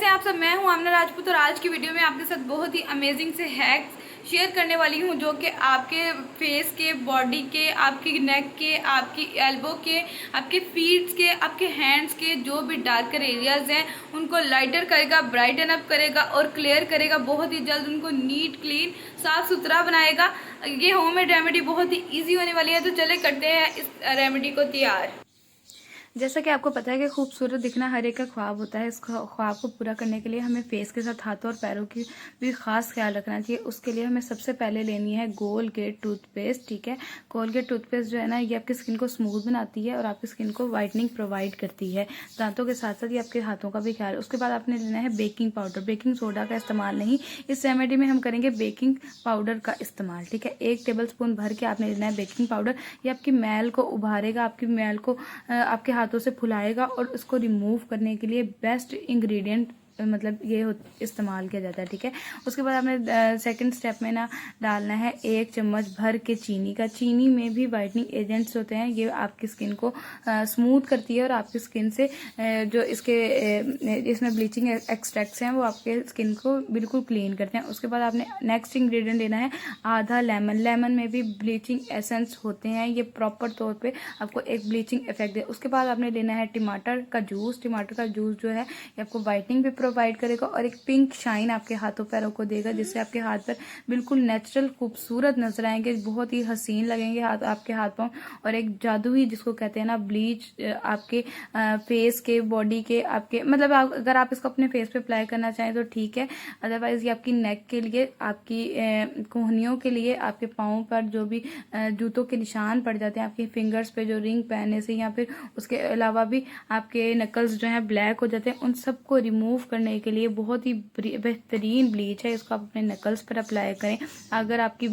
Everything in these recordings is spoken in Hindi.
हैं आप सब। मैं हूं आमना राजपूत और आज की वीडियो में आपके साथ बहुत ही अमेजिंग से हैक्स शेयर करने वाली हूं जो कि आपके फेस के, बॉडी के, आपकी नेक के, आपकी एल्बो के, आपके फीट्स के, आपके हैंड्स के जो भी डार्कर एरियाज हैं उनको लाइटर करेगा, ब्राइटन अप करेगा और क्लियर करेगा। बहुत ही जल्द उनको नीट, क्लीन, साफ सुथरा बनाएगा। ये होममेड रेमेडी बहुत ही ईजी होने वाली है, तो चले करते हैं इस रेमेडी को तैयार। जैसा कि आपको पता है कि खूबसूरत दिखना हर एक का ख्वाब होता है। इस ख्वाब को पूरा करने के लिए हमें फेस के साथ हाथों और पैरों की भी खास ख्याल रखना चाहिए। उसके लिए हमें सबसे पहले लेनी है कोलगेट टूथपेस्ट। ठीक है, कोलगेट टूथपेस्ट जो है ना, ये आपकी स्किन को स्मूथ बनाती है और आपकी स्किन को वाइटनिंग प्रोवाइड करती है। दांतों के साथ साथ ये आपके हाथों का भी ख्याल। उसके बाद आपने लेना है बेकिंग पाउडर। बेकिंग सोडा का इस्तेमाल नहीं, इस रेमेडी में हम करेंगे बेकिंग पाउडर का इस्तेमाल। ठीक है, 1 टेबल स्पून भर के आपने लेना है बेकिंग पाउडर। ये आपकी मैल को उभारेगा, आपकी मैल को आपके हाथों से फुलाएगा और उसको रिमूव करने के लिए बेस्ट इंग्रेडिएंट मतलब ये इस्तेमाल किया जाता है। ठीक है, उसके बाद आपने सेकंड स्टेप में ना डालना है 1 चम्मच भर के चीनी का। चीनी में भी वाइटनिंग एजेंट्स होते हैं, ये आपकी स्किन को स्मूथ करती है और आपकी स्किन से जो इसमें ब्लीचिंग एक्सट्रैक्ट्स हैं वो आपके स्किन को बिल्कुल क्लीन करते हैं। उसके बाद आपने नेक्स्ट इंग्रेडिएंट लेना है आधा लेमन। लेमन में भी ब्लीचिंग एसेंस होते हैं, ये प्रॉपर तौर पे आपको एक ब्लीचिंग इफेक्ट दे। उसके बाद आपने लेना है टमाटर का जूस। टमाटर का जूस जो है ये आपको वाइटनिंग भी प्रोवाइड करेगा और एक पिंक शाइन आपके हाथों पैरों को देगा, जिससे आपके हाथ पैर बिल्कुल नेचुरल खूबसूरत नजर आएंगे, बहुत ही हसीन लगेंगे आपके हाथ पांव। और एक जादू ही जिसको कहते हैं ना ब्लीच, आपके फेस के, बॉडी के, आपके मतलब अगर आप इसको अपने फेस पे अप्लाई करना चाहें तो ठीक है, अदरवाइज ये आपकी नेक के लिए, आपकी कोहनियों के लिए, आपके पाँव पर जो भी जूतों के निशान पड़ जाते हैं, आपके फिंगर्स पे जो रिंग पहनने से, या फिर उसके अलावा भी आपके नकल्स जो हैं ब्लैक हो जाते हैं, उन सबको रिमूव करने के लिए बहुत ही बेहतरीन ब्लीच है। इसको आप अपने नकल्स पर अप्लाई करें। अगर आपकी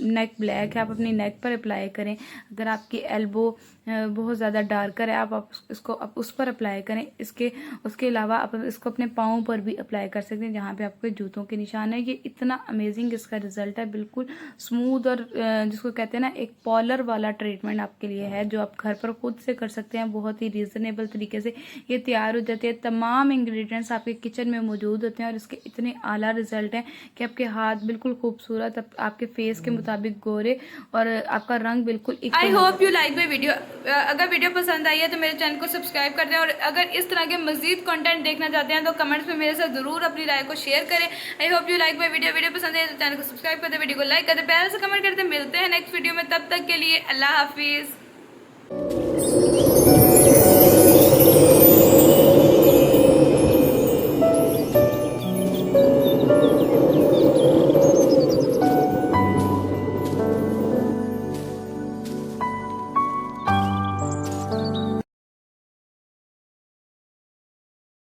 नेक ब्लैक है आप अपनी नेक पर अप्लाई करें। अगर आपकी एल्बो बहुत ज़्यादा डार्कर है आप इसको उस पर अप्लाई करें। उसके अलावा आप इसको अपने पाँव पर भी अप्लाई कर सकते हैं जहाँ पे आपके जूतों के निशान है। ये इतना अमेजिंग इसका रिजल्ट है, बिल्कुल स्मूथ और जिसको कहते हैं ना एक पॉलर वाला ट्रीटमेंट आपके लिए है, जो आप घर पर खुद से कर सकते हैं। बहुत ही रीजनेबल तरीके से ये तैयार हो जाती है। तमाम इंग्रेडिएंट्स आपके किचन में मौजूद होते हैं और इसके इतने आला रिजल्ट हैं कि आपके हाथ बिल्कुल खूबसूरत, आपके फेस के मुताबिक गोरे और आपका रंग बिल्कुल। I hope you like my video. अगर वीडियो पसंद आई है तो मेरे चैनल को सब्सक्राइब कर दें और अगर इस तरह के मजीद कंटेंट देखना चाहते हैं तो कमेंट्स में मेरे साथ जरूर अपनी राय को शेयर करें। I hope you like my video. Video पसंद है तो चैनल को सब्सक्राइब कर दे, वीडियो को लाइक कर दे, प्यार से कमेंट करते। मिलते हैं नेक्स्ट वीडियो में, तब तक के लिए अल्लाह हाफिज।